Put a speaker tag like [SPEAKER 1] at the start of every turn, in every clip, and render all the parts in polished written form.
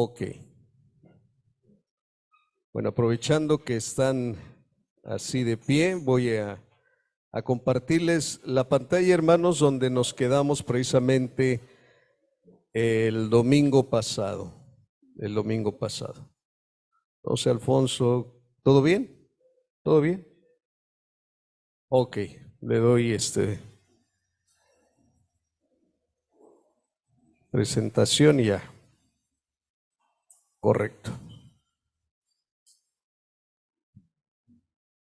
[SPEAKER 1] Ok. Bueno, aprovechando que están así de pie, voy a compartirles la pantalla, hermanos, donde nos quedamos precisamente el domingo pasado. José Alfonso, ¿todo bien? ¿Todo bien? Ok, le doy presentación y ya. Correcto.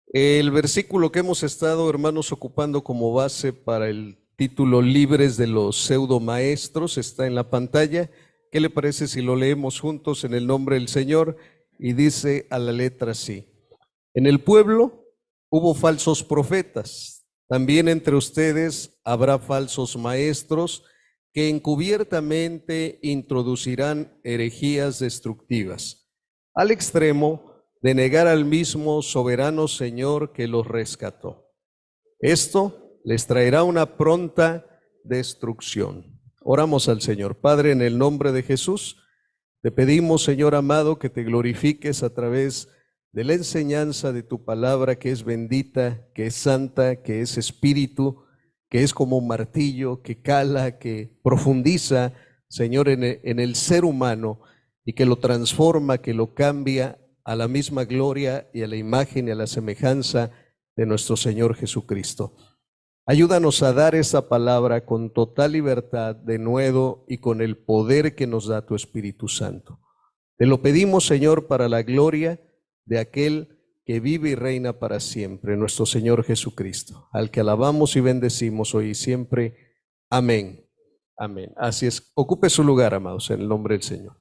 [SPEAKER 1] El versículo que hemos estado, hermanos, ocupando como base para el título Libres de los pseudomaestros está en la pantalla. ¿Qué le parece si lo leemos juntos en el nombre del Señor? Y dice a la letra así: en el pueblo hubo falsos profetas, también entre ustedes habrá falsos maestros que encubiertamente introducirán herejías destructivas, al extremo de negar al mismo soberano Señor que los rescató. Esto les traerá una pronta destrucción. Oramos al Señor. Padre, en el nombre de Jesús, te pedimos, Señor amado, que te glorifiques a través de la enseñanza de tu palabra, que es bendita, que es santa, que es espíritu, que es como un martillo, que cala, que profundiza, Señor, en el ser humano y que lo transforma, que lo cambia a la misma gloria y a la imagen y a la semejanza de nuestro Señor Jesucristo. Ayúdanos a dar esa palabra con total libertad, denuedo y con el poder que nos da tu Espíritu Santo. Te lo pedimos, Señor, para la gloria de aquel que vive y reina para siempre, nuestro Señor Jesucristo, al que alabamos y bendecimos hoy y siempre. Amén. Amén. Así es. Ocupe su lugar, amados, en el nombre del Señor.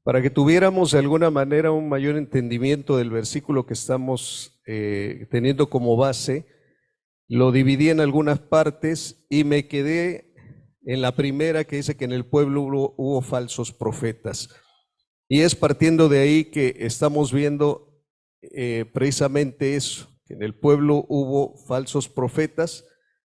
[SPEAKER 1] Para que tuviéramos de alguna manera un mayor entendimiento del versículo que estamos teniendo como base, lo dividí en algunas partes y me quedé en la primera, que dice que en el pueblo hubo falsos profetas. Y es partiendo de ahí que estamos viendo precisamente eso, que en el pueblo hubo falsos profetas,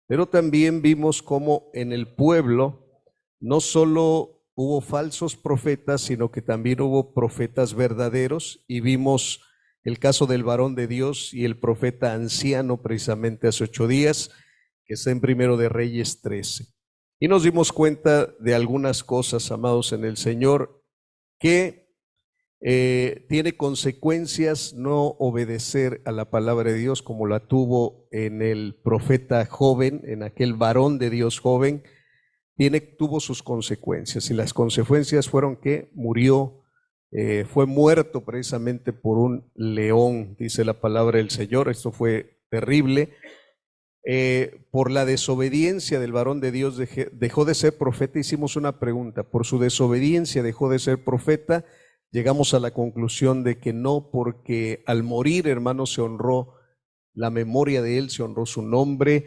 [SPEAKER 1] pero también vimos cómo en el pueblo no solo hubo falsos profetas, sino que también hubo profetas verdaderos, y vimos el caso del varón de Dios y el profeta anciano precisamente hace 8 días, que está en Primero de Reyes 13. Y nos dimos cuenta de algunas cosas, amados en el Señor, que tiene consecuencias no obedecer a la palabra de Dios, como la tuvo en el profeta joven, en aquel varón de Dios joven. Tuvo sus consecuencias, y las consecuencias fueron que murió, fue muerto precisamente por un león, dice la palabra del Señor. Esto fue terrible. Por la desobediencia del varón de Dios dejó de ser profeta. Hicimos una pregunta: por su desobediencia dejó de ser profeta. Llegamos a la conclusión de que no, porque al morir, hermanos, se honró la memoria de él, se honró su nombre,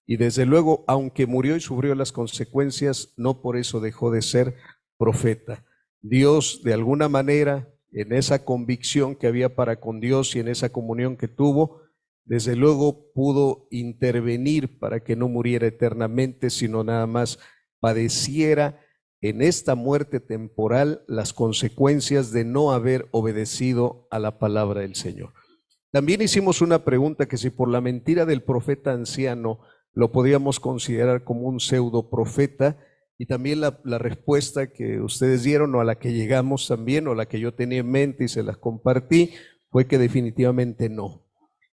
[SPEAKER 1] y desde luego, aunque murió y sufrió las consecuencias, no por eso dejó de ser profeta. Dios, de alguna manera, en esa convicción que había para con Dios y en esa comunión que tuvo, desde luego pudo intervenir para que no muriera eternamente, sino nada más padeciera en esta muerte temporal las consecuencias de no haber obedecido a la palabra del Señor. También hicimos una pregunta, que si por la mentira del profeta anciano lo podíamos considerar como un pseudo profeta, y también la respuesta que ustedes dieron, o a la que llegamos también, o la que yo tenía en mente y se las compartí, fue que definitivamente no.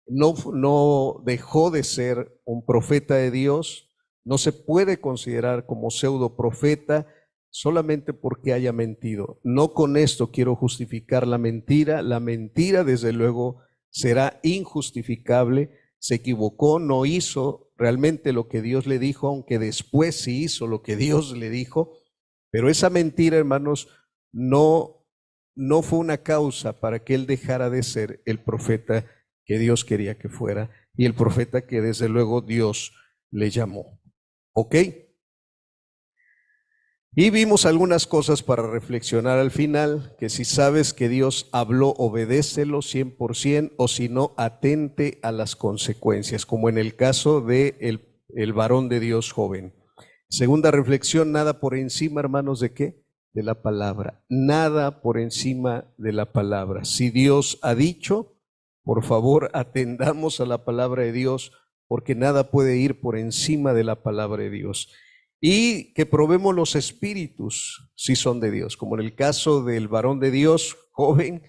[SPEAKER 1] No dejó de ser un profeta de Dios, no se puede considerar como pseudo profeta solamente porque haya mentido. No con esto quiero justificar la mentira desde luego será injustificable. Se equivocó, no hizo realmente lo que Dios le dijo, aunque después sí hizo lo que Dios le dijo, pero esa mentira, hermanos, no fue una causa para que él dejara de ser el profeta que Dios quería que fuera, y el profeta que desde luego Dios le llamó. ¿Ok? Y vimos algunas cosas para reflexionar al final, que si sabes que Dios habló, obedécelo 100%, o si no, atente a las consecuencias, como en el caso de el varón de Dios joven. Segunda reflexión, nada por encima, hermanos, ¿de qué? De la palabra. Nada por encima de la palabra. Si Dios ha dicho, por favor, atendamos a la palabra de Dios, porque nada puede ir por encima de la palabra de Dios. Y que probemos los espíritus, si son de Dios, como en el caso del varón de Dios joven,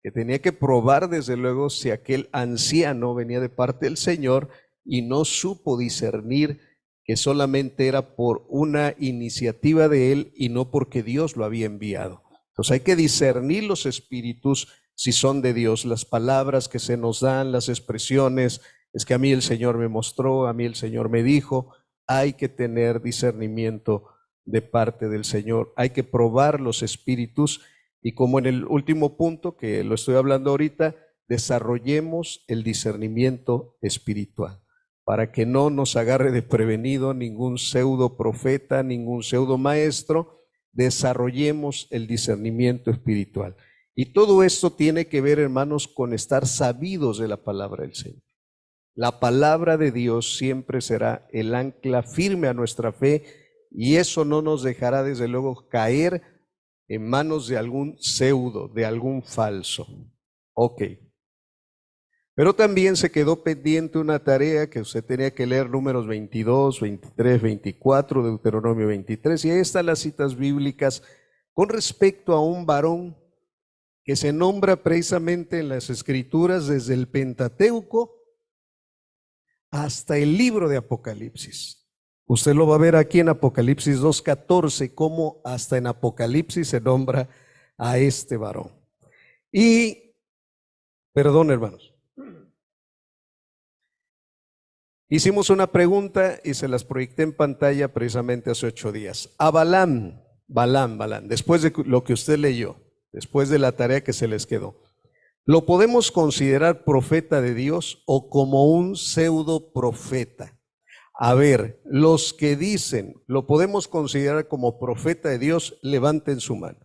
[SPEAKER 1] que tenía que probar desde luego si aquel anciano venía de parte del Señor y no supo discernir que solamente era por una iniciativa de él y no porque Dios lo había enviado. Entonces hay que discernir los espíritus si son de Dios, las palabras que se nos dan, las expresiones, es que a mí el Señor me mostró, a mí el Señor me dijo. Hay que tener discernimiento de parte del Señor, hay que probar los espíritus y, como en el último punto que lo estoy hablando ahorita, desarrollemos el discernimiento espiritual para que no nos agarre de prevenido ningún pseudo profeta, ningún pseudo maestro. Desarrollemos el discernimiento espiritual. Y todo esto tiene que ver, hermanos, con estar sabidos de la palabra del Señor. La palabra de Dios siempre será el ancla firme a nuestra fe, y eso no nos dejará desde luego caer en manos de algún pseudo, de algún falso. Ok. Pero también se quedó pendiente una tarea que usted tenía que leer números 22, 23, 24, Deuteronomio 23, y ahí están las citas bíblicas con respecto a un varón que se nombra precisamente en las Escrituras desde el Pentateuco hasta el libro de Apocalipsis. Usted lo va a ver aquí en Apocalipsis 2:14, cómo hasta en Apocalipsis se nombra a este varón. Y, perdón, hermanos, hicimos una pregunta y se las proyecté en pantalla precisamente hace 8 días. A Balaam, después de lo que usted leyó, después de la tarea que se les quedó, ¿lo podemos considerar profeta de Dios o como un pseudo profeta? A ver, los que dicen, ¿lo podemos considerar como profeta de Dios? Levanten su mano.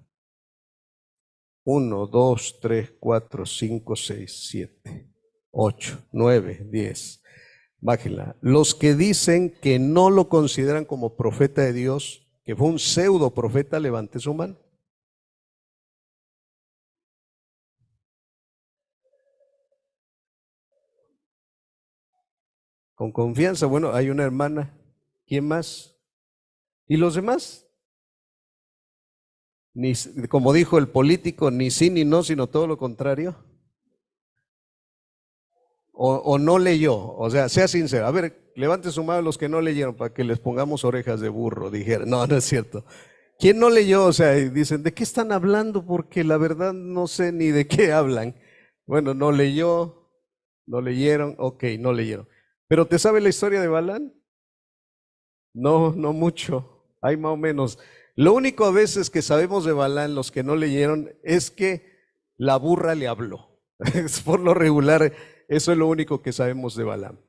[SPEAKER 1] 1, 2, 3, 4, 5, 6, 7, 8, 9, 10. Bájenla. Los que dicen que no lo consideran como profeta de Dios, que fue un pseudo profeta, levanten su mano. Con confianza. Bueno, hay una hermana. ¿Quién más? ¿Y los demás? Ni, como dijo el político, ni sí ni no, sino todo lo contrario. O no leyó, o sea, sea sincero. A ver, levante su mano los que no leyeron para que les pongamos orejas de burro, dijeron. No, no es cierto. ¿Quién no leyó? O sea, dicen, ¿de qué están hablando? Porque la verdad no sé ni de qué hablan. Bueno, no leyó, no leyeron, ok, no leyeron. ¿Pero te sabe la historia de Balán? No, no mucho, hay más o menos. Lo único a veces que sabemos de Balán, los que no leyeron, es que la burra le habló. Por lo regular, eso es lo único que sabemos de Balaam.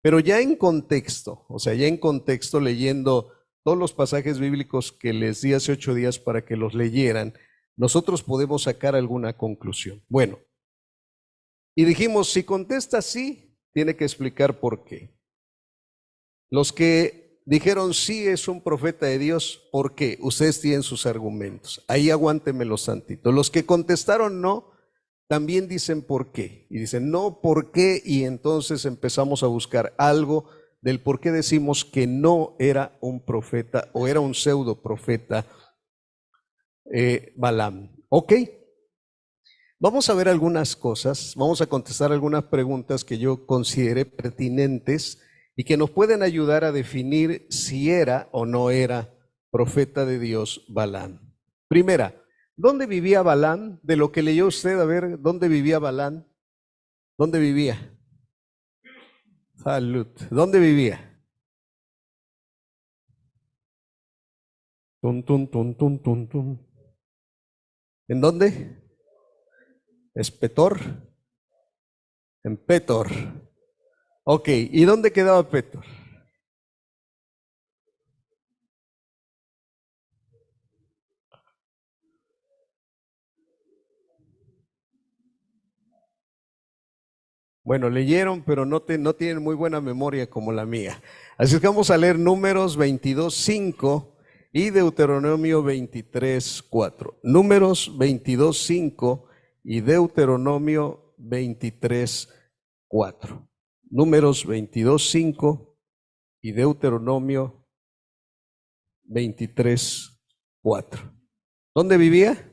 [SPEAKER 1] Pero ya en contexto, o sea, ya en contexto, leyendo todos los pasajes bíblicos que les di hace 8 días para que los leyeran, nosotros podemos sacar alguna conclusión. Bueno, y dijimos, si contesta sí, tiene que explicar por qué. Los que dijeron sí es un profeta de Dios, ¿por qué? Ustedes tienen sus argumentos. Ahí aguántenmelos tantito. Los que contestaron no, también dicen por qué. Y dicen no, ¿por qué? Y entonces empezamos a buscar algo del por qué decimos que no era un profeta o era un pseudo profeta Balaam. ¿Ok? Vamos a ver algunas cosas, vamos a contestar algunas preguntas que yo consideré pertinentes y que nos pueden ayudar a definir si era o no era profeta de Dios Balaam. Primera, ¿dónde vivía Balaam? De lo que leyó usted, a ver, ¿dónde vivía Balaam? ¿Dónde vivía? Salud. ¿Dónde vivía? Tum, tum, tum, tum, tum, tum. ¿En dónde? ¿Espetor? En Petor. Ok, ¿y dónde quedaba Petor? Bueno, leyeron, pero no tienen muy buena memoria como la mía. Así que vamos a leer Números 22:5 y Deuteronomio 23:4. Números 22:5 y Deuteronomio 23:4. Números 22:5 y Deuteronomio 23:4. ¿Dónde vivía?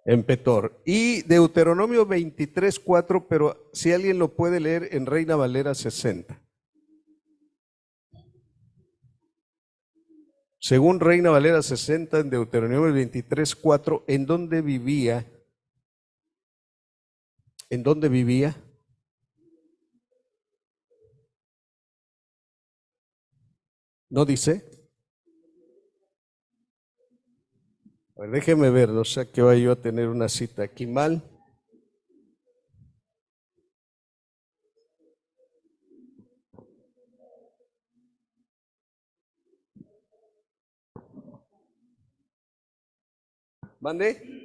[SPEAKER 1] En Petor. Y Deuteronomio 23:4, pero si alguien lo puede leer en Reina Valera 60. Según Reina Valera 60, en Deuteronomio 23:4, ¿en dónde vivía? ¿En dónde vivía? ¿No dice? A ver, déjeme ver, no sea que vaya yo a tener una cita aquí mal. ¿Mande?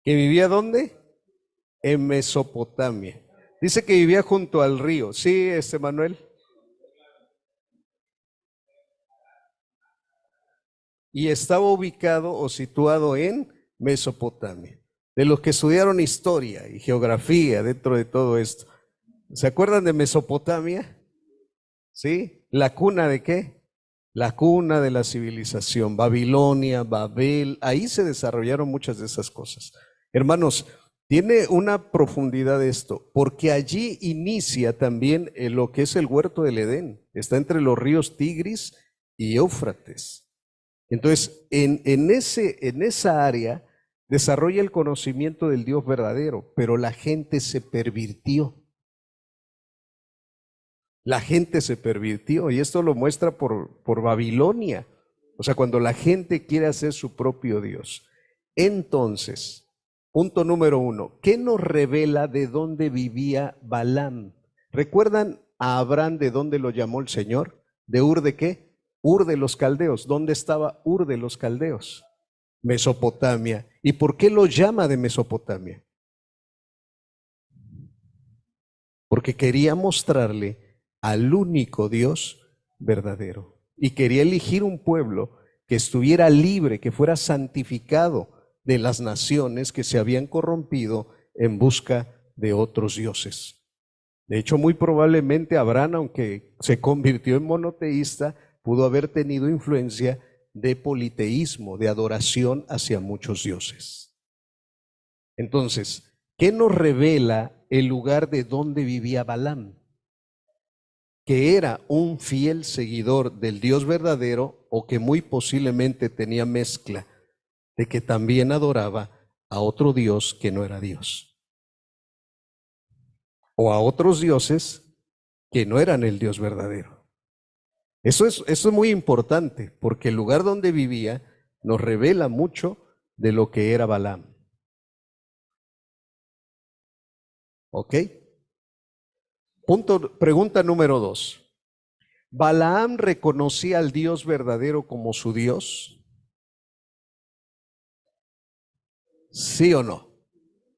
[SPEAKER 1] ¿Que vivía dónde? En Mesopotamia. Dice que vivía junto al río. ¿Sí, Manuel? Y estaba ubicado o situado en Mesopotamia. De los que estudiaron historia y geografía dentro de todo esto, ¿se acuerdan de Mesopotamia? ¿Sí? ¿La cuna de qué? La cuna de la civilización, Babilonia, Babel, ahí se desarrollaron muchas de esas cosas. Hermanos, tiene una profundidad esto, porque allí inicia también lo que es el huerto del Edén, está entre los ríos Tigris y Éufrates. Entonces, en esa área desarrolla el conocimiento del Dios verdadero, pero la gente se pervirtió. La gente se pervirtió y esto lo muestra por Babilonia. O sea, cuando la gente quiere hacer su propio Dios. Entonces, punto número 1, ¿qué nos revela de dónde vivía Balaam? ¿Recuerdan a Abraham de dónde lo llamó el Señor? ¿De Ur de qué? Ur de los Caldeos. ¿Dónde estaba Ur de los Caldeos? Mesopotamia. ¿Y por qué lo llama de Mesopotamia? Porque quería mostrarle al único Dios verdadero. Y quería elegir un pueblo que estuviera libre, que fuera santificado de las naciones que se habían corrompido en busca de otros dioses. De hecho, muy probablemente Abraham, aunque se convirtió en monoteísta, pudo haber tenido influencia de politeísmo, de adoración hacia muchos dioses. Entonces, ¿qué nos revela el lugar de donde vivía Balaam? Que era un fiel seguidor del Dios verdadero o que muy posiblemente tenía mezcla de que también adoraba a otro Dios que no era Dios. O a otros dioses que no eran el Dios verdadero. Eso es muy importante porque el lugar donde vivía nos revela mucho de lo que era Balaam. ¿Ok? Pregunta número 2. ¿Balaam reconocía al Dios verdadero como su Dios? ¿Sí o no?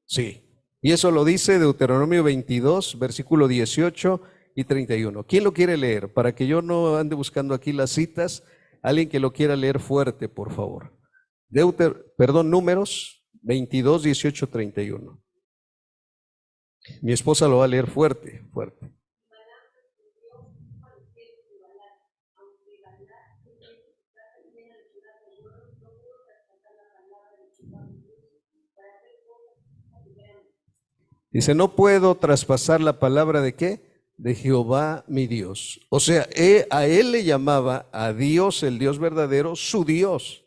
[SPEAKER 1] Sí. Y eso lo dice Deuteronomio 22, versículo 18 y 31. ¿Quién lo quiere leer? Para que yo no ande buscando aquí las citas, alguien que lo quiera leer fuerte, por favor. Números 22, 18, 31. Mi esposa lo va a leer fuerte, fuerte. Dice, no puedo traspasar la palabra de qué? De Jehová mi Dios. O sea, a él le llamaba a Dios, el Dios verdadero, su Dios.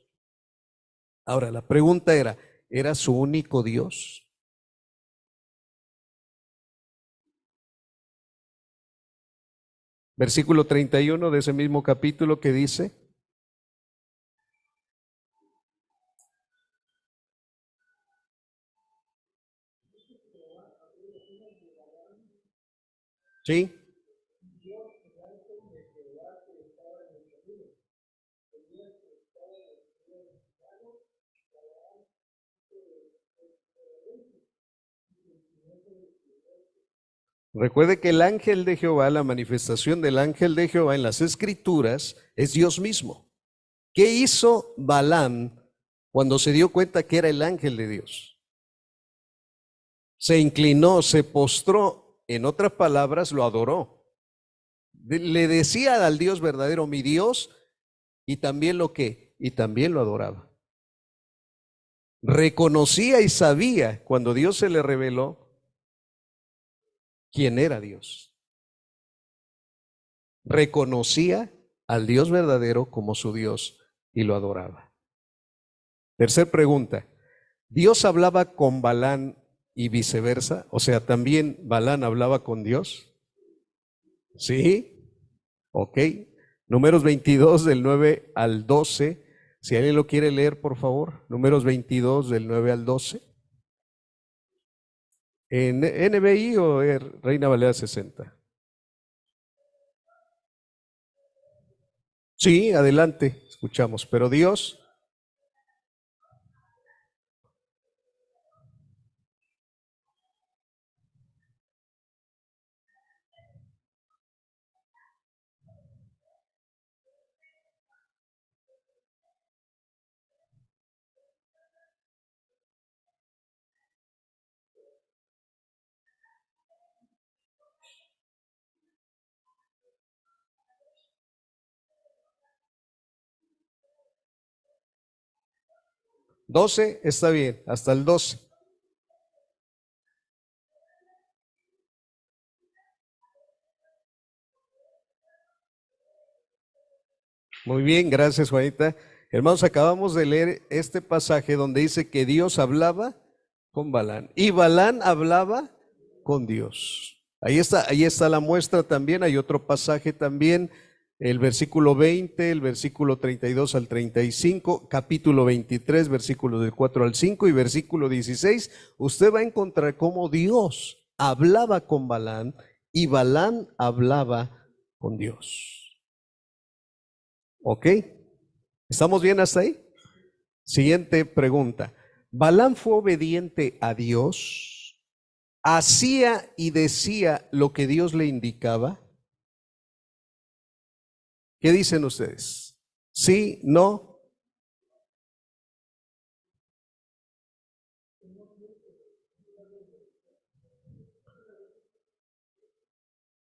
[SPEAKER 1] Ahora, la pregunta ¿era su único Dios? Versículo 31 de ese mismo capítulo que dice, ¿Sí? Recuerde que el ángel de Jehová, la manifestación del ángel de Jehová en las Escrituras es Dios mismo. ¿Qué hizo Balaam cuando se dio cuenta que era el ángel de Dios? Se inclinó, se postró, en otras palabras, lo adoró. Le decía al Dios verdadero, mi Dios, y también lo que, y también lo adoraba. Reconocía y sabía cuando Dios se le reveló quién era Dios. Reconocía al Dios verdadero como su Dios y lo adoraba. Tercer pregunta, ¿Dios hablaba con Balaam y viceversa? O sea, ¿también Balaam hablaba con Dios? ¿Sí? Ok. Números 22 del 9 al 12. Si alguien lo quiere leer, por favor. Números 22 del 9 al 12. ¿En NBI o Reina Valera 60? Sí, adelante, escuchamos. Pero Dios, 12, está bien, hasta el 12. Muy bien, gracias, Juanita. Hermanos, acabamos de leer este pasaje donde dice que Dios hablaba con Balaam y Balaam hablaba con Dios. Ahí está la muestra también. Hay otro pasaje también, el versículo 20, el versículo 32 al 35, capítulo 23, versículos del 4 al 5 y versículo 16. Usted va a encontrar cómo Dios hablaba con Balaam y Balaam hablaba con Dios. ¿Ok? ¿Estamos bien hasta ahí? Siguiente pregunta. ¿Balaam fue obediente a Dios? ¿Hacía y decía lo que Dios le indicaba? ¿Qué dicen ustedes? ¿Sí? ¿No?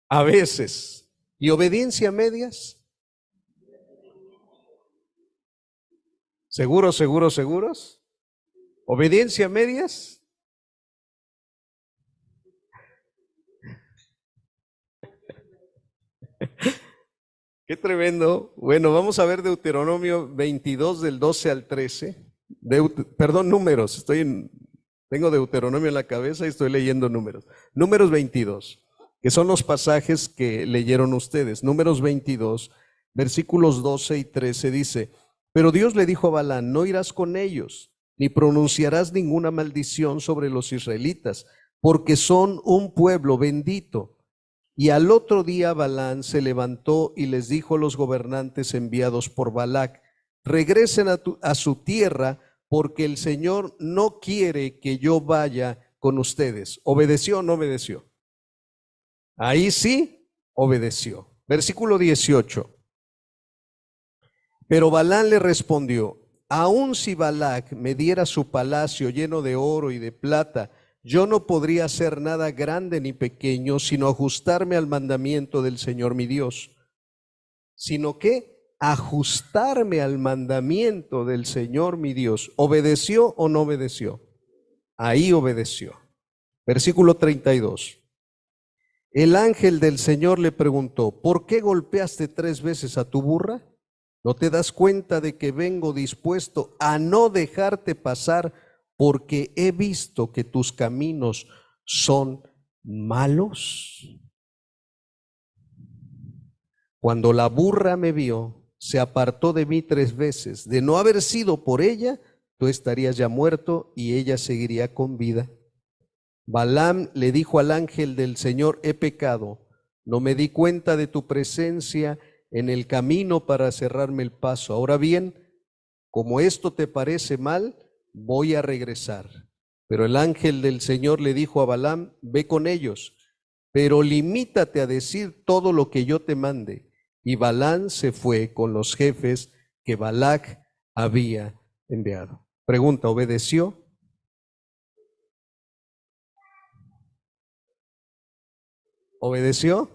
[SPEAKER 1] A veces. ¿Y obediencia a medias? ¿Seguros, seguros, seguros? ¿Obediencia a medias? Qué tremendo. Bueno, vamos a ver Deuteronomio 22 del 12 al 13. Perdón, números. Tengo Deuteronomio en la cabeza y estoy leyendo números. Números 22, que son los pasajes que leyeron ustedes. Números 22, versículos 12 y 13 dice, pero Dios le dijo a Balaam, no irás con ellos, ni pronunciarás ninguna maldición sobre los israelitas, porque son un pueblo bendito. Y al otro día Balaam se levantó y les dijo a los gobernantes enviados por Balac, regresen a su tierra, porque el Señor no quiere que yo vaya con ustedes. ¿Obedeció o no obedeció? Ahí sí, obedeció. Versículo 18. Pero Balaam le respondió, aun si Balac me diera su palacio lleno de oro y de plata, yo no podría hacer nada grande ni pequeño, sino ajustarme al mandamiento del Señor mi Dios. Sino que ajustarme al mandamiento del Señor mi Dios. ¿Obedeció o no obedeció? Ahí obedeció. Versículo 32. El ángel del Señor le preguntó, ¿por qué golpeaste 3 veces a tu burra? ¿No te das cuenta de que vengo dispuesto a no dejarte pasar porque he visto que tus caminos son malos? Cuando la burra me vio, se apartó de mí 3 veces. De no haber sido por ella, tú estarías ya muerto y ella seguiría con vida. Balaam le dijo al ángel del Señor, he pecado, No me di cuenta de tu presencia en el camino para cerrarme el paso. Ahora bien, como esto te parece mal, voy a regresar. Pero el ángel del Señor le dijo a Balaam, ve con ellos, pero limítate a decir todo lo que yo te mande. Y Balaam se fue con los jefes que Balac había enviado. Pregunta, ¿obedeció? ¿Obedeció?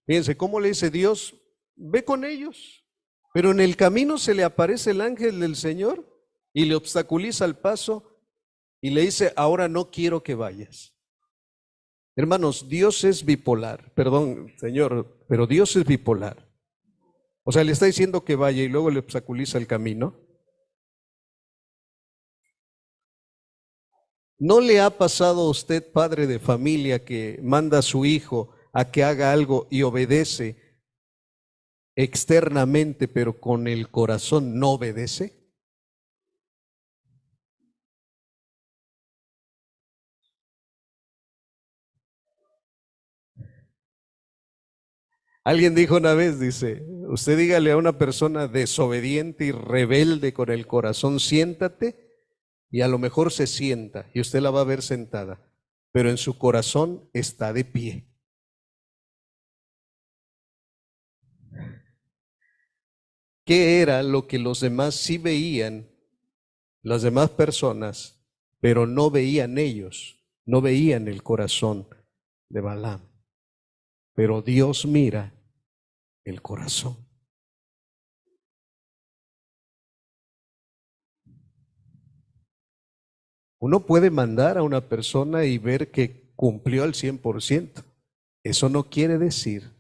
[SPEAKER 1] Fíjense, ¿cómo le dice Dios? Ve con ellos. Pero en el camino se le aparece el ángel del Señor y le obstaculiza el paso y le dice, ahora no quiero que vayas. Hermanos, Dios es bipolar. Perdón, Señor, pero Dios es bipolar. O sea, le está diciendo que vaya y luego le obstaculiza el camino. ¿No le ha pasado a usted, padre de familia, que manda a su hijo a que haga algo y obedece externamente, pero con el corazón no obedece? Alguien dijo una vez, dice, usted dígale a una persona desobediente y rebelde con el corazón, siéntate, y a lo mejor se sienta y usted la va a ver sentada, pero en su corazón está de pie. ¿Qué era lo que los demás sí veían, las demás personas, pero no veían ellos? No veían el corazón de Balaam, pero Dios mira el corazón. Uno puede mandar a una persona y ver que cumplió al 100%. Eso no quiere decir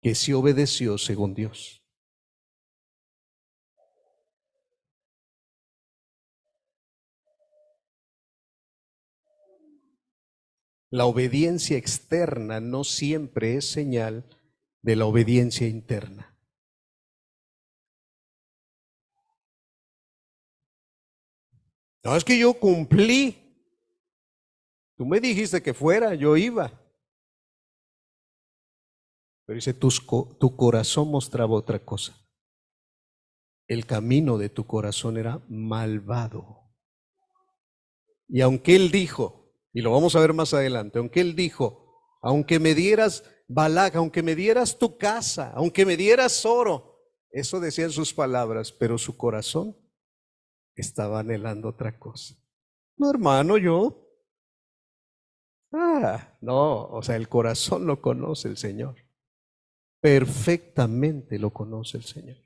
[SPEAKER 1] que sí obedeció según Dios. La obediencia externa no siempre es señal de la obediencia interna. No, es que yo cumplí. Tú me dijiste que fuera, yo iba. Pero dice, tu corazón mostraba otra cosa. El camino de tu corazón era malvado. Y aunque él dijo, y lo vamos a ver más adelante, aunque él dijo, aunque me dieras Balac, aunque me dieras tu casa, aunque me dieras oro, eso decían sus palabras, pero su corazón estaba anhelando otra cosa. No, hermano, no, o sea, el corazón lo conoce el Señor. Perfectamente lo conoce el Señor.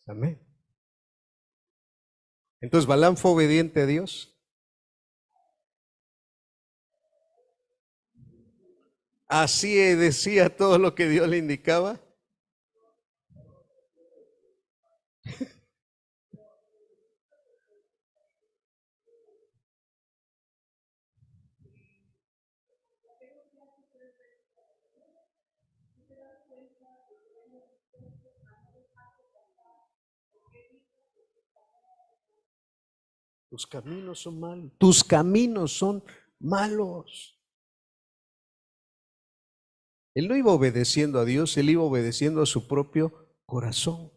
[SPEAKER 1] Amén. Entonces, Balaam fue obediente a Dios. Así decía todo lo que Dios le indicaba. Tus caminos son malos. Tus caminos son malos. Él no iba obedeciendo a Dios, él iba obedeciendo a su propio corazón.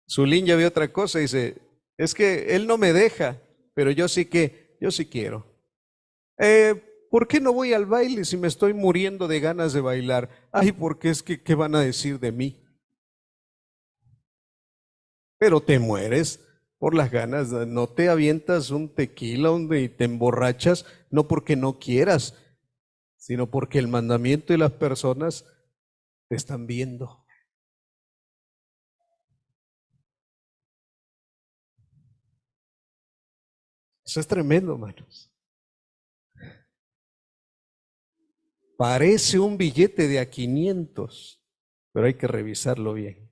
[SPEAKER 1] Zulín ya vio otra cosa y dice, es que él no me deja, pero yo sí quiero. ¿Por qué no voy al baile si me estoy muriendo de ganas de bailar? Ay, porque es que, ¿qué van a decir de mí? Pero te mueres por las ganas, no te avientas un tequila y te emborrachas, no porque no quieras, sino porque el mandamiento y las personas te están viendo. Eso es tremendo, hermanos. Parece un billete de a 500, pero hay que revisarlo bien.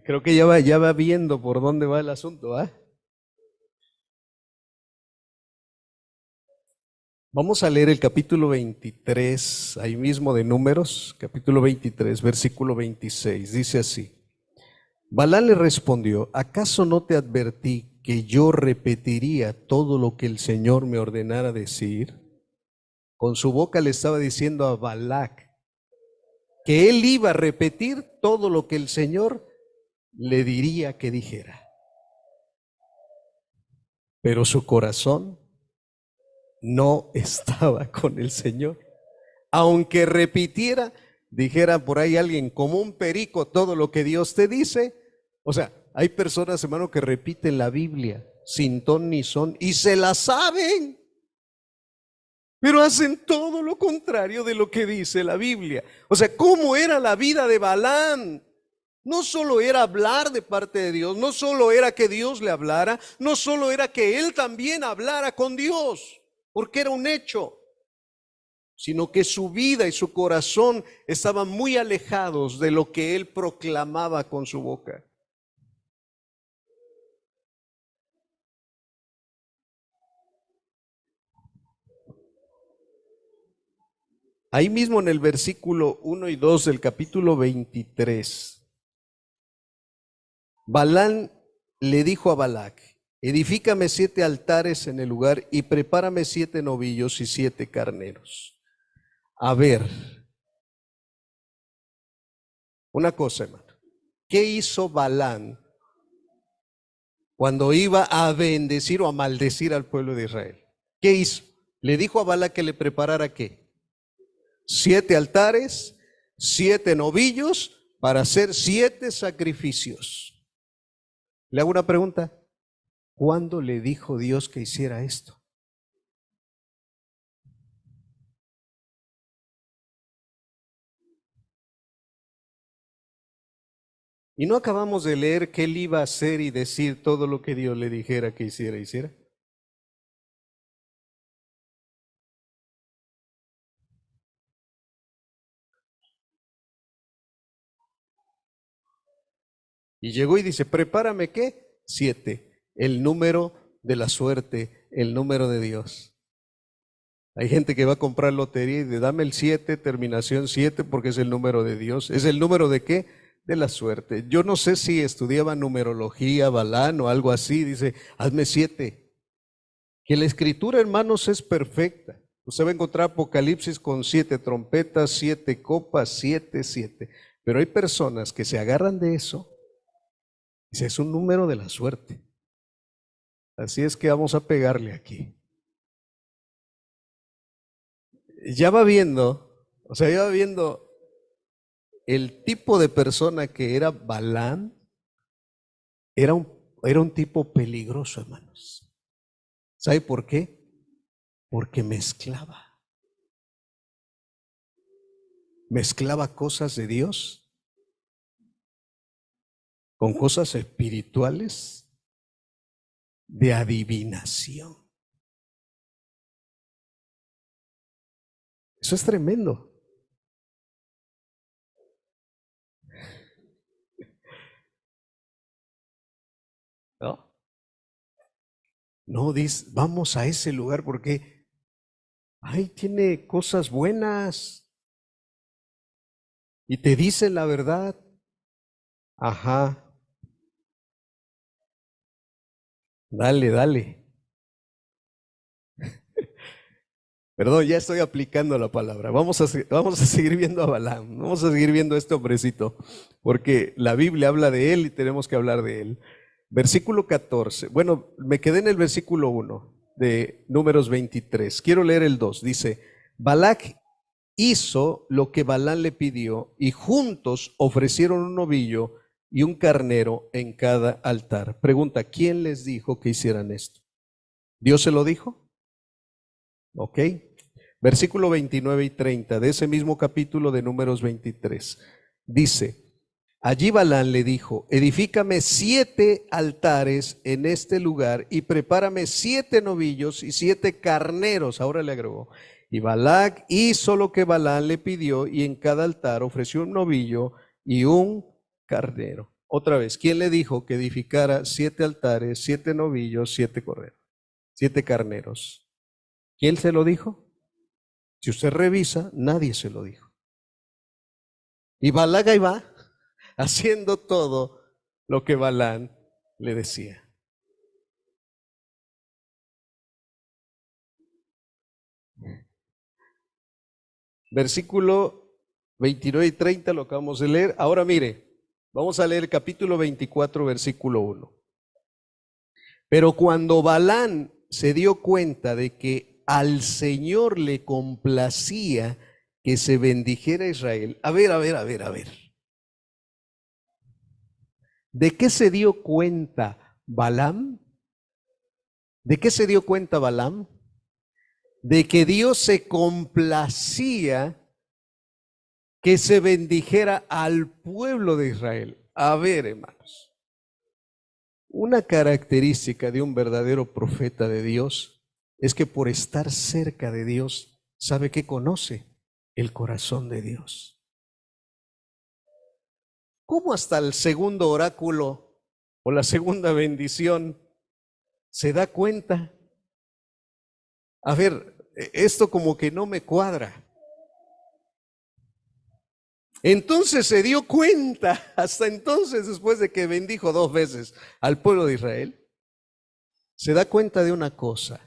[SPEAKER 1] Creo que ya va viendo por dónde va el asunto, ¿ah? Vamos a leer el capítulo 23, ahí mismo de Números, capítulo 23, versículo 26. Dice así: Balaam le respondió: ¿acaso no te advertí que yo repetiría todo lo que el Señor me ordenara decir? Con su boca le estaba diciendo a Balac que él iba a repetir todo lo que el Señor le diría que dijera. Pero su corazón no estaba con el Señor. Aunque repitiera, dijera por ahí alguien, como un perico, todo lo que Dios te dice. O sea, hay personas, hermano, que repiten la Biblia sin ton ni son y se la saben, pero hacen todo lo contrario de lo que dice la Biblia. O sea, ¿cómo era la vida de Balaam? No solo era hablar de parte de Dios, no solo era que Dios le hablara, no solo era que él también hablara con Dios, porque era un hecho, sino que su vida y su corazón estaban muy alejados de lo que él proclamaba con su boca. Ahí mismo en el versículo 1 y 2 del capítulo 23, Balaam le dijo a Balac: edifícame 7 altares en el lugar y prepárame 7 novillos y 7 carneros. A ver, una cosa, hermano. ¿Qué hizo Balaam cuando iba a bendecir o a maldecir al pueblo de Israel? ¿Qué hizo? Le dijo a Balac que le preparara ¿qué? 7 altares, 7 novillos para hacer 7 sacrificios. Le hago una pregunta. ¿Cuándo le dijo Dios que hiciera esto? Y no acabamos de leer que él iba a hacer y decir todo lo que Dios le dijera que hiciera. Y llegó y dice: prepárame ¿qué? 7, el número de la suerte, el número de Dios. Hay gente que va a comprar lotería y dice: dame el 7, terminación 7, porque es el número de Dios. ¿Es el número de qué? De la suerte. Yo no sé si estudiaba numerología, Balaam o algo así. Dice: hazme 7. Que la escritura, hermanos, es perfecta. Usted va a encontrar Apocalipsis con 7 trompetas, 7 copas, 7, 7. Pero hay personas que se agarran de eso. Dice: es un número de la suerte. Así es que vamos a pegarle aquí. Ya va viendo, ya va viendo el tipo de persona que era Balaam. Era un tipo peligroso, hermanos. ¿Sabe por qué? Porque mezclaba cosas de Dios con cosas espirituales de adivinación. Eso es tremendo. ¿No? No, dice, vamos a ese lugar porque ahí tiene cosas buenas y te dicen la verdad. Ajá, dale, dale. Perdón, ya estoy aplicando la palabra. Vamos a seguir viendo a Balaam, vamos a seguir viendo a este hombrecito, porque la Biblia habla de él y tenemos que hablar de él. Versículo 14. Bueno, me quedé en el versículo 1 de Números 23. Quiero leer el 2. Dice: Balac hizo lo que Balaam le pidió y juntos ofrecieron un novillo y un carnero en cada altar. Pregunta: ¿quién les dijo que hicieran esto? ¿Dios se lo dijo? Ok. Versículo 29 y 30 de ese mismo capítulo de Números 23. Dice: Allí Balaam le dijo: edifícame 7 altares en este lugar y prepárame 7 novillos y 7 carneros. Ahora le agregó. Y Balac hizo lo que Balaam le pidió, y en cada altar ofreció un novillo y un carnero. Otra vez, ¿quién le dijo que edificara 7 altares, 7 novillos, 7 corderos, 7 carneros? ¿Quién se lo dijo? Si usted revisa, nadie se lo dijo. Y Balac ahí va, haciendo todo lo que Balaam le decía. Versículo 29 y 30 lo acabamos de leer. Ahora mire, vamos a leer capítulo 24, versículo 1. Pero cuando Balaam se dio cuenta de que al Señor le complacía que se bendijera Israel. A ver. ¿De qué se dio cuenta Balaam? ¿De qué se dio cuenta Balaam? De que Dios se complacía que se bendijera al pueblo de Israel. A ver, hermanos, una característica de un verdadero profeta de Dios es que por estar cerca de Dios, sabe que conoce el corazón de Dios. ¿Cómo hasta el segundo oráculo o la segunda bendición se da cuenta? A ver, esto como que no me cuadra. Entonces se dio cuenta, hasta entonces, después de que bendijo 2 veces al pueblo de Israel, se da cuenta de una cosa.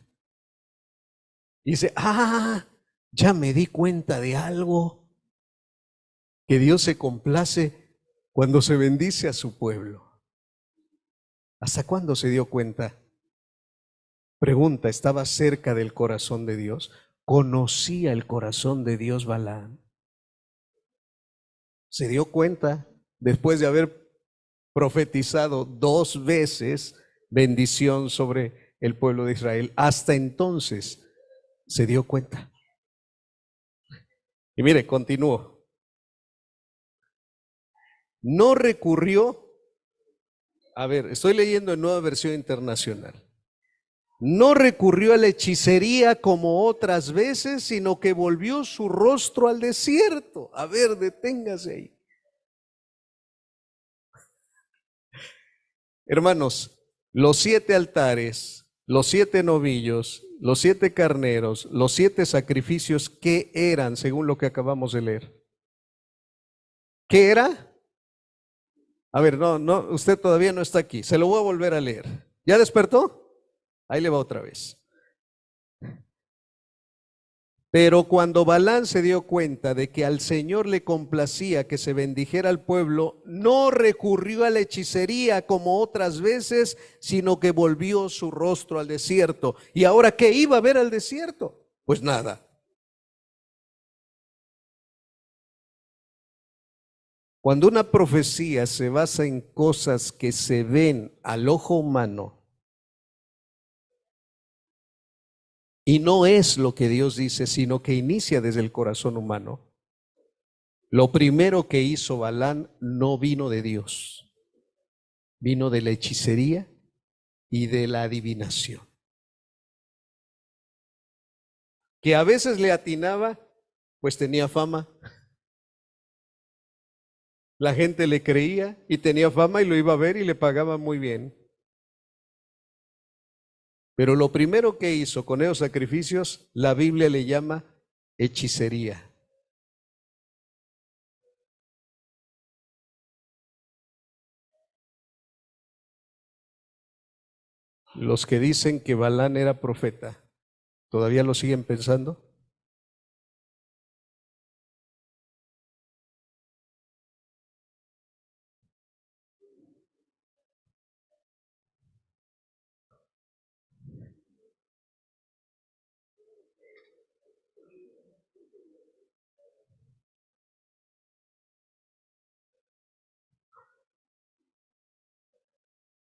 [SPEAKER 1] Y dice, ya me di cuenta de algo, que Dios se complace cuando se bendice a su pueblo. ¿Hasta cuándo se dio cuenta? Pregunta, ¿estaba cerca del corazón de Dios? ¿Conocía el corazón de Dios Balaam? Se dio cuenta después de haber profetizado 2 veces bendición sobre el pueblo de Israel. Hasta entonces se dio cuenta. Y mire, continúo. No recurrió, a ver, estoy leyendo en Nueva Versión Internacional. No recurrió a la hechicería como otras veces, sino que volvió su rostro al desierto. A ver, deténgase ahí. Hermanos, los 7 altares, los 7 novillos, los 7 carneros, los 7 sacrificios, ¿qué eran según lo que acabamos de leer? ¿Qué era? A ver, no, usted todavía no está aquí. Se lo voy a volver a leer. ¿Ya despertó? Ahí le va otra vez. Pero cuando Balaam se dio cuenta de que al Señor le complacía que se bendijera al pueblo, no recurrió a la hechicería como otras veces, sino que volvió su rostro al desierto. ¿Y ahora qué iba a ver al desierto? Pues nada. Cuando una profecía se basa en cosas que se ven al ojo humano, y no es lo que Dios dice, sino que inicia desde el corazón humano. Lo primero que hizo Balaam no vino de Dios, vino de la hechicería y de la adivinación. Que a veces le atinaba, pues tenía fama. La gente le creía y tenía fama y lo iba a ver y le pagaba muy bien. Pero lo primero que hizo con esos sacrificios, la Biblia le llama hechicería. Los que dicen que Balaam era profeta, ¿todavía lo siguen pensando?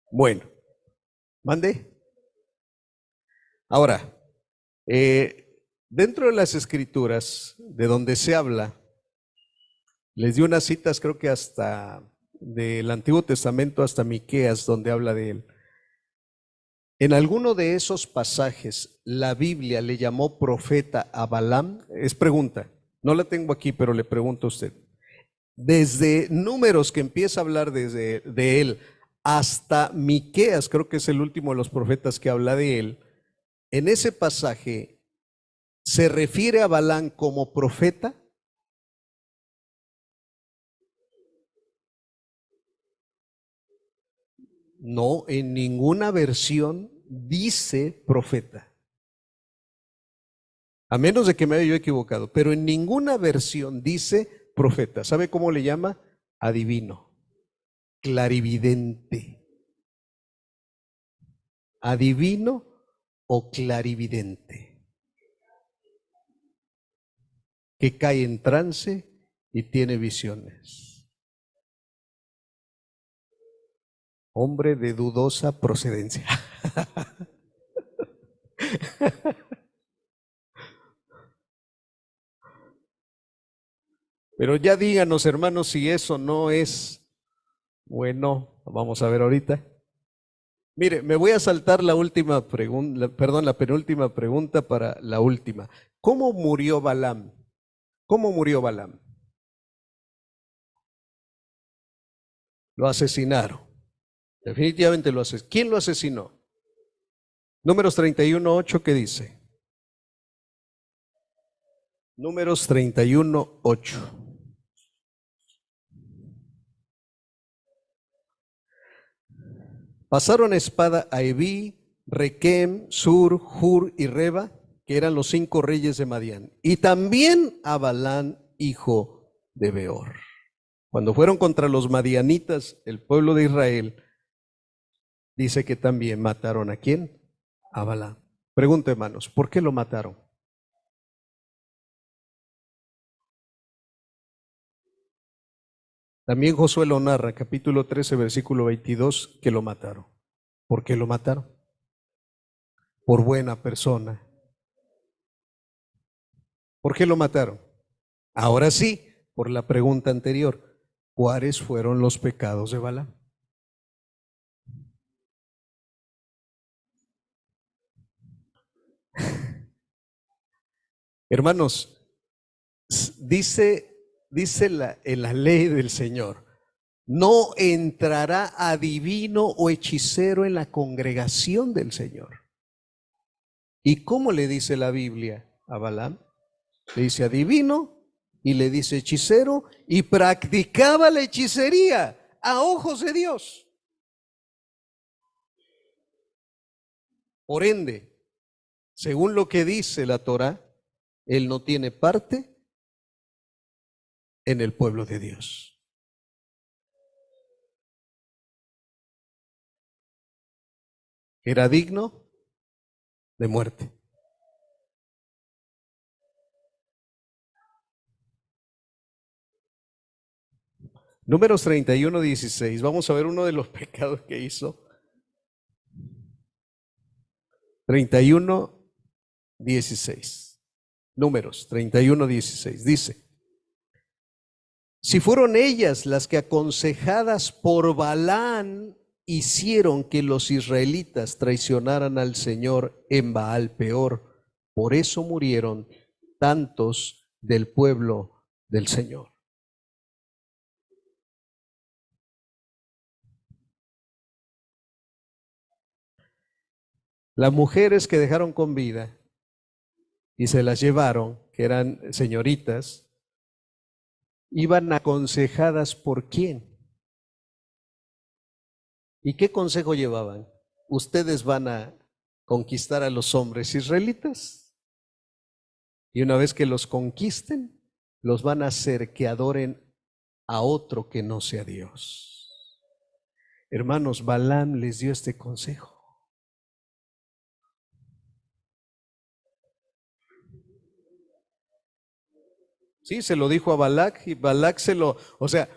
[SPEAKER 1] Bueno, mande. Ahora, dentro de las escrituras, de donde se habla, les di unas citas, creo que hasta del Antiguo Testamento hasta Miqueas, donde habla de él. En alguno de esos pasajes, la Biblia le llamó profeta a Balaam. Es pregunta, no la tengo aquí, pero le pregunto a usted. Desde Números, que empieza a hablar de él, hasta Miqueas, creo que es el último de los profetas que habla de él, en ese pasaje, ¿se refiere a Balaam como profeta? No, en ninguna versión dice profeta. A menos de que me haya yo equivocado, pero en ninguna versión dice profeta. ¿Sabe cómo le llama? Adivino, clarividente. Adivino o clarividente, que cae en trance y tiene visiones. Hombre de dudosa procedencia. Pero ya díganos, hermanos, si eso no es bueno. Vamos a ver ahorita. Mire, me voy a saltar la última pregunta, perdón, la penúltima pregunta para la última. ¿Cómo murió Balaam? ¿Cómo murió Balaam? Lo asesinaron. Definitivamente lo asesinaron. ¿Quién lo asesinó? Números 31:8, ¿qué dice? Números 31:8. Pasaron espada a Eví, Requem, Sur, Hur y Reba, que eran los 5 reyes de Madián, y también a Balán, hijo de Beor. Cuando fueron contra los madianitas, el pueblo de Israel, dice que también mataron a quién? A Balán. Pregunta, hermanos, ¿por qué lo mataron? También Josué lo narra, capítulo 13, versículo 22, que lo mataron. ¿Por qué lo mataron? Por buena persona. ¿Por qué lo mataron? Ahora sí, por la pregunta anterior, ¿cuáles fueron los pecados de Balaam? Hermanos, dice en la ley del Señor, no entrará adivino o hechicero en la congregación del Señor. ¿Y cómo le dice la Biblia a Balaam? Le dice adivino y le dice hechicero, y practicaba la hechicería a ojos de Dios. Por ende, según lo que dice la Torá, él no tiene parte en el pueblo de Dios. Era digno de muerte. Números 31:16. Vamos a ver uno de los pecados que hizo. 31:16. Números 31:16. Dice, si fueron ellas las que aconsejadas por Balaán hicieron que los israelitas traicionaran al Señor en Baal peor, por eso murieron tantos del pueblo del Señor. Las mujeres que dejaron con vida y se las llevaron, que eran señoritas, iban aconsejadas por quién. ¿Y qué consejo llevaban? Ustedes van a conquistar a los hombres israelitas y una vez que los conquisten, los van a hacer que adoren a otro que no sea Dios. Hermanos, Balaam les dio este consejo. Sí, se lo dijo a Balac y Balac o sea,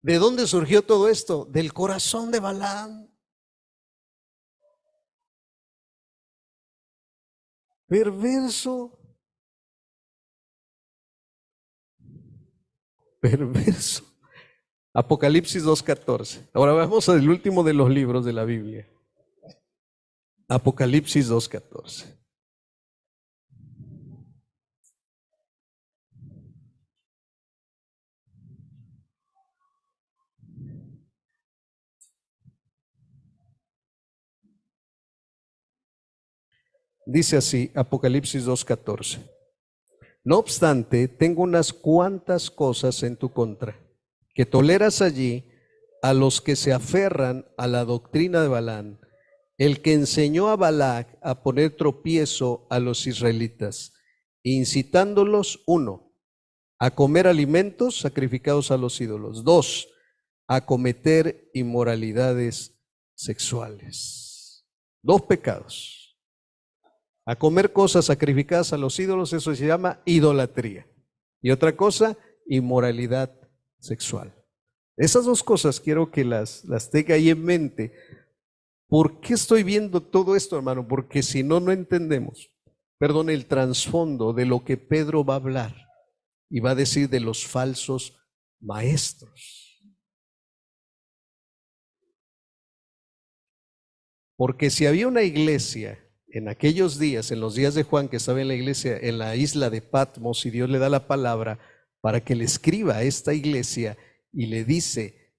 [SPEAKER 1] ¿de dónde surgió todo esto? Del corazón de Balaam. Perverso, perverso. Apocalipsis 2:14. Ahora vamos al último de los libros de la Biblia. Apocalipsis 2:14. Dice así, Apocalipsis 2:14. No obstante, tengo unas cuantas cosas en tu contra, que toleras allí a los que se aferran a la doctrina de Balaam, el que enseñó a Balac a poner tropiezo a los israelitas, incitándolos, 1, a comer alimentos sacrificados a los ídolos, 2, a cometer inmoralidades sexuales. 2 pecados. A comer cosas sacrificadas a los ídolos, eso se llama idolatría. Y otra cosa, inmoralidad sexual. Esas 2 cosas quiero que las tenga ahí en mente. ¿Por qué estoy viendo todo esto, hermano? Porque si no, no entendemos, el trasfondo de lo que Pedro va a hablar y va a decir de los falsos maestros. Porque si había una iglesia en aquellos días, en los días de Juan, que estaba en la iglesia, en la isla de Patmos, y Dios le da la palabra para que le escriba a esta iglesia y le dice,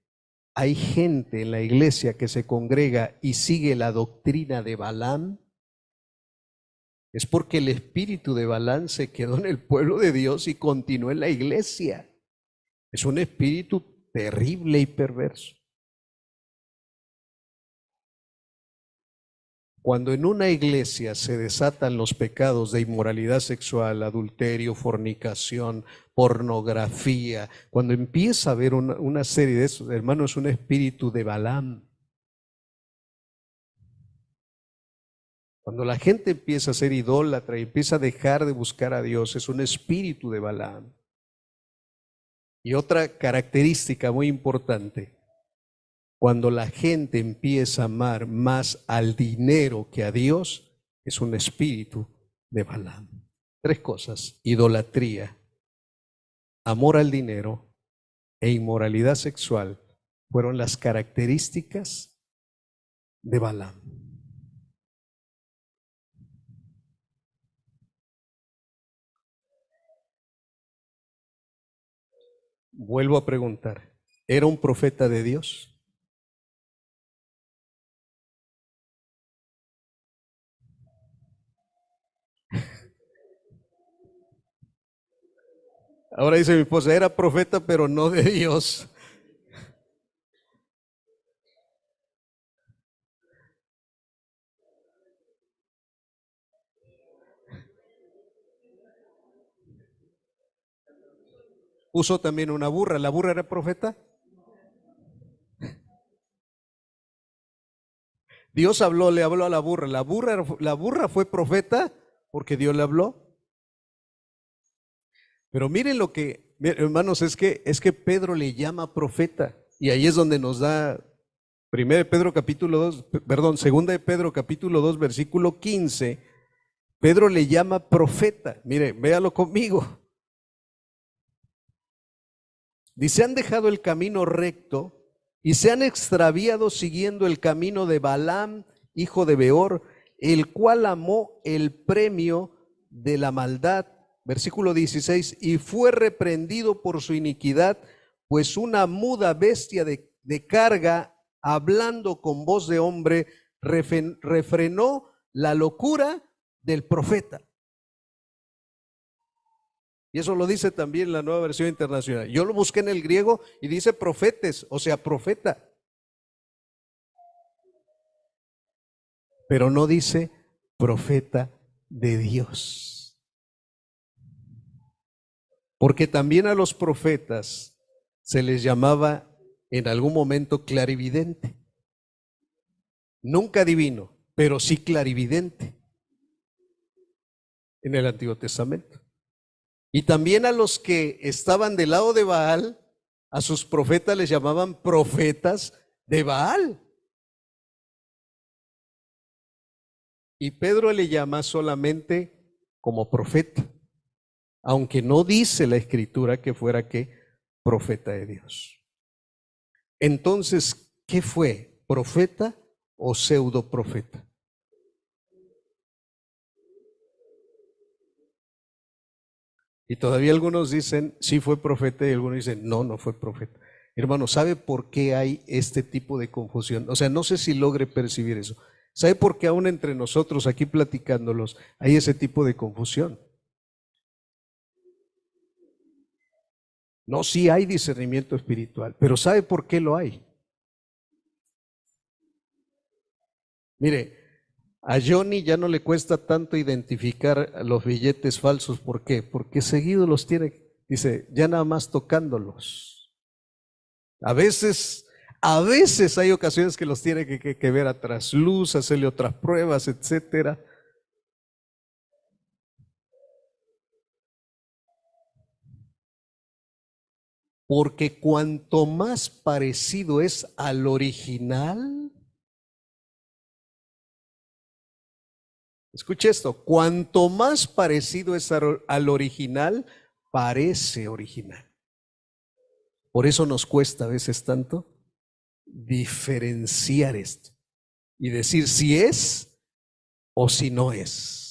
[SPEAKER 1] hay gente en la iglesia que se congrega y sigue la doctrina de Balaam, es porque el espíritu de Balaam se quedó en el pueblo de Dios y continuó en la iglesia. Es un espíritu terrible y perverso. Cuando en una iglesia se desatan los pecados de inmoralidad sexual, adulterio, fornicación, pornografía, cuando empieza a haber una serie de esos, hermano, es un espíritu de Balaam. Cuando la gente empieza a ser idólatra y empieza a dejar de buscar a Dios, es un espíritu de Balaam. Y otra característica muy importante, cuando la gente empieza a amar más al dinero que a Dios, es un espíritu de Balaam. 3 cosas: idolatría, amor al dinero e inmoralidad sexual fueron las características de Balaam. Vuelvo a preguntar, ¿era un profeta de Dios? Ahora dice mi esposa, era profeta pero no de Dios. Puso también una burra. ¿La burra era profeta? Dios habló, le habló a la burra. La burra fue profeta porque Dios le habló. Pero miren lo que, hermanos, es que Pedro le llama profeta. Y ahí es donde nos da 2 de Pedro capítulo 2, versículo 15. Pedro le llama profeta. Mire, véalo conmigo. Dice, han dejado el camino recto y se han extraviado siguiendo el camino de Balaam, hijo de Beor, el cual amó el premio de la maldad. Versículo 16, y fue reprendido por su iniquidad, pues una muda bestia de carga, hablando con voz de hombre, refrenó la locura del profeta. Y eso lo dice también la Nueva Versión Internacional. Yo lo busqué en el griego y dice profetes, o sea, profeta. Pero no dice profeta de Dios. Porque también a los profetas se les llamaba en algún momento clarividente. Nunca divino, pero sí clarividente en el Antiguo Testamento. Y también a los que estaban del lado de Baal, a sus profetas les llamaban profetas de Baal. Y Pedro le llama solamente como profeta, aunque no dice la Escritura que fuera ¿qué? Profeta de Dios. Entonces, ¿qué fue? ¿Profeta o pseudo profeta? Y todavía algunos dicen, sí fue profeta, y algunos dicen, no, no fue profeta. Hermano, ¿sabe por qué hay este tipo de confusión? O sea, no sé si logre percibir eso. ¿Sabe por qué aún entre nosotros, aquí platicándolos, hay ese tipo de confusión? No, sí hay discernimiento espiritual, pero ¿sabe por qué lo hay? Mire, a Johnny ya no le cuesta tanto identificar los billetes falsos. ¿Por qué? Porque seguido los tiene, dice, ya nada más tocándolos. A veces, a veces hay ocasiones que los tiene que ver a trasluz, hacerle otras pruebas, etcétera. Porque cuanto más parecido es al original, escuche esto, cuanto más parecido es al original, parece original. Por eso nos cuesta a veces tanto diferenciar esto y decir si es o si no es.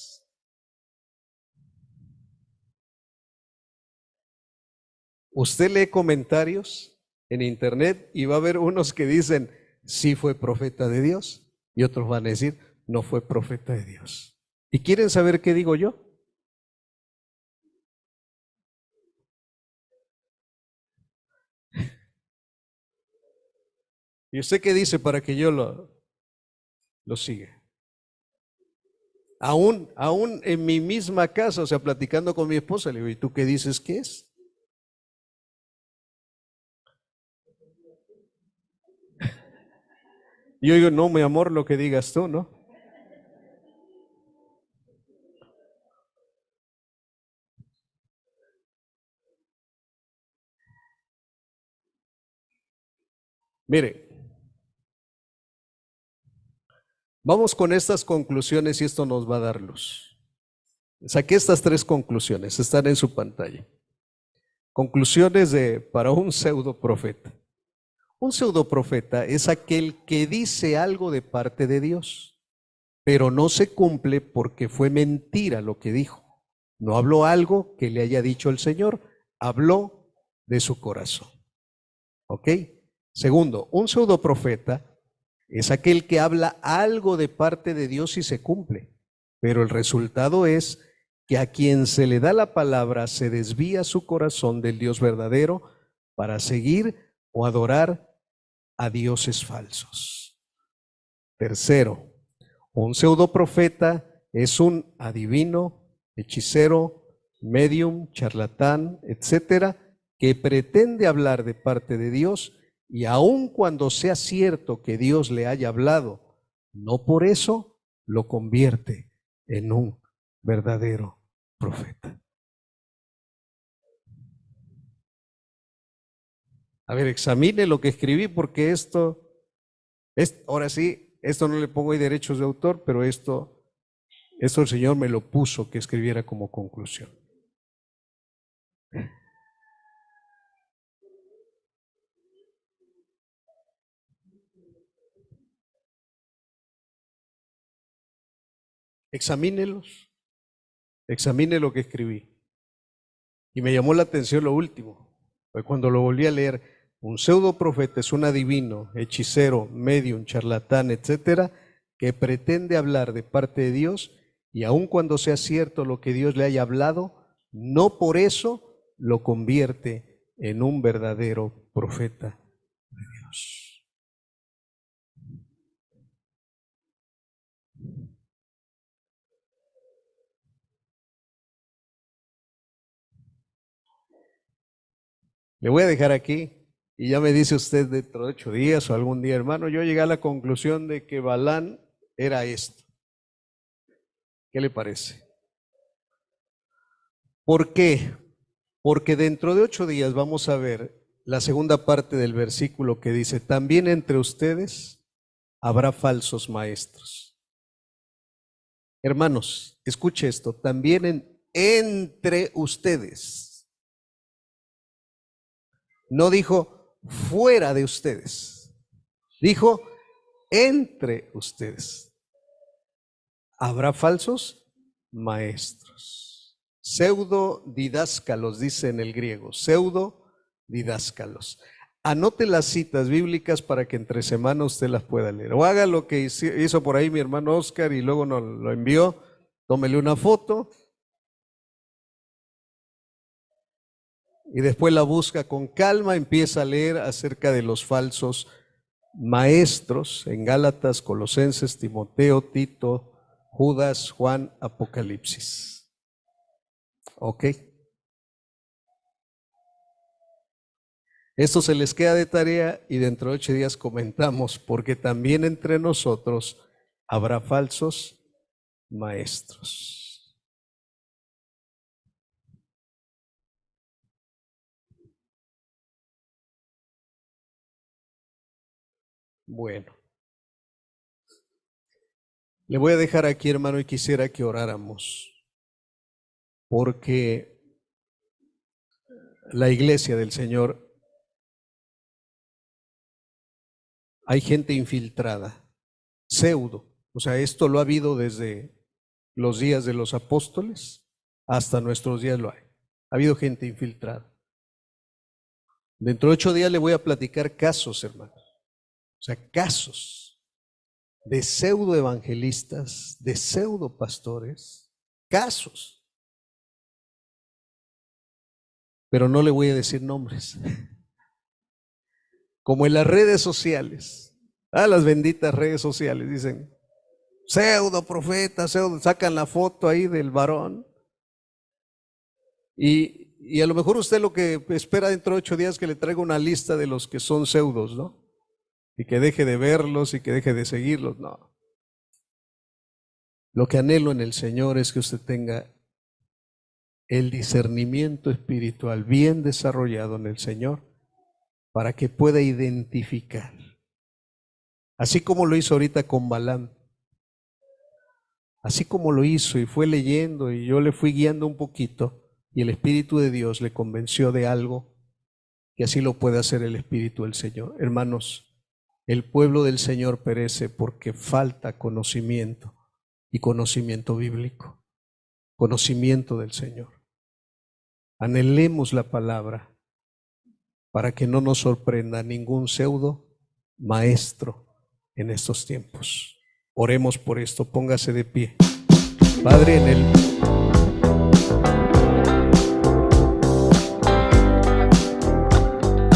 [SPEAKER 1] Usted lee comentarios en internet y va a ver unos que dicen sí fue profeta de Dios y otros van a decir no fue profeta de Dios. ¿Y quieren saber qué digo yo? ¿Y usted qué dice para que yo lo siga? Aún en mi misma casa, o sea, platicando con mi esposa, le digo, ¿y tú qué dices que es? Y yo digo, no, mi amor, lo que digas tú, ¿no? Mire, vamos con estas conclusiones y esto nos va a dar luz. Saqué estas tres conclusiones, están en su pantalla. Conclusiones para un pseudo profeta. Un pseudo profeta es aquel que dice algo de parte de Dios, pero no se cumple porque fue mentira lo que dijo. No habló algo que le haya dicho el Señor, habló de su corazón. ¿Ok? Segundo, un pseudo profeta es aquel que habla algo de parte de Dios y se cumple, pero el resultado es que a quien se le da la palabra se desvía su corazón del Dios verdadero para seguir o adorar a dioses falsos. Tercero, un pseudo profeta es un adivino, hechicero, medium, charlatán, etcétera, que pretende hablar de parte de Dios y aun cuando sea cierto que Dios le haya hablado, no por eso lo convierte en un verdadero profeta. A ver, examine lo que escribí porque ahora sí, esto no le pongo ahí derechos de autor, pero esto el Señor me lo puso que escribiera como conclusión. Examínelos, examine lo que escribí. Y me llamó la atención lo último, fue cuando lo volví a leer. Un pseudo profeta es un adivino, hechicero, medium, charlatán, etcétera, que pretende hablar de parte de Dios y aun cuando sea cierto lo que Dios le haya hablado, no por eso lo convierte en un verdadero profeta de Dios. Le voy a dejar aquí y ya me dice usted dentro de 8 días o algún día, hermano, yo llegué a la conclusión de que Balán era esto. ¿Qué le parece? ¿Por qué? Porque dentro de 8 días vamos a ver la segunda parte del versículo que dice, también entre ustedes habrá falsos maestros. Hermanos, escuche esto, también entre ustedes. No dijo, fuera de ustedes. Dijo, entre ustedes habrá falsos maestros. Pseudo didáscalos, dice en el griego. Pseudo didáscalos. Anote las citas bíblicas para que entre semana usted las pueda leer. O haga lo que hizo por ahí mi hermano Oscar y luego nos lo envió. Tómele una foto y después la busca con calma, empieza a leer acerca de los falsos maestros en Gálatas, Colosenses, Timoteo, Tito, Judas, Juan, Apocalipsis. ¿Ok? Esto se les queda de tarea y dentro de 8 días comentamos, porque también entre nosotros habrá falsos maestros. Bueno, le voy a dejar aquí, hermano, y quisiera que oráramos, porque la iglesia del Señor, hay gente infiltrada, pseudo, o sea, esto lo ha habido desde los días de los apóstoles hasta nuestros días lo hay. Ha habido gente infiltrada. Dentro de 8 días le voy a platicar casos, hermano. O sea, casos de pseudo evangelistas, de pseudo pastores, casos. Pero no le voy a decir nombres. Como en las redes sociales, las benditas redes sociales, dicen, pseudo profeta, pseudo, sacan la foto ahí del varón. Y a lo mejor usted lo que espera dentro de 8 días es que le traiga una lista de los que son pseudos, ¿no? Y que deje de verlos y que deje de seguirlos, no. Lo que anhelo en el Señor es que usted tenga el discernimiento espiritual bien desarrollado en el Señor para que pueda identificar. Así como lo hizo ahorita con Balaam. Así como lo hizo y fue leyendo y yo le fui guiando un poquito y el Espíritu de Dios le convenció de algo, que así lo puede hacer el Espíritu del Señor. Hermanos, el pueblo del Señor perece porque falta conocimiento y conocimiento bíblico, conocimiento del Señor. Anhelemos la palabra para que no nos sorprenda ningún pseudo maestro en estos tiempos. Oremos por esto, póngase de pie. Padre, en el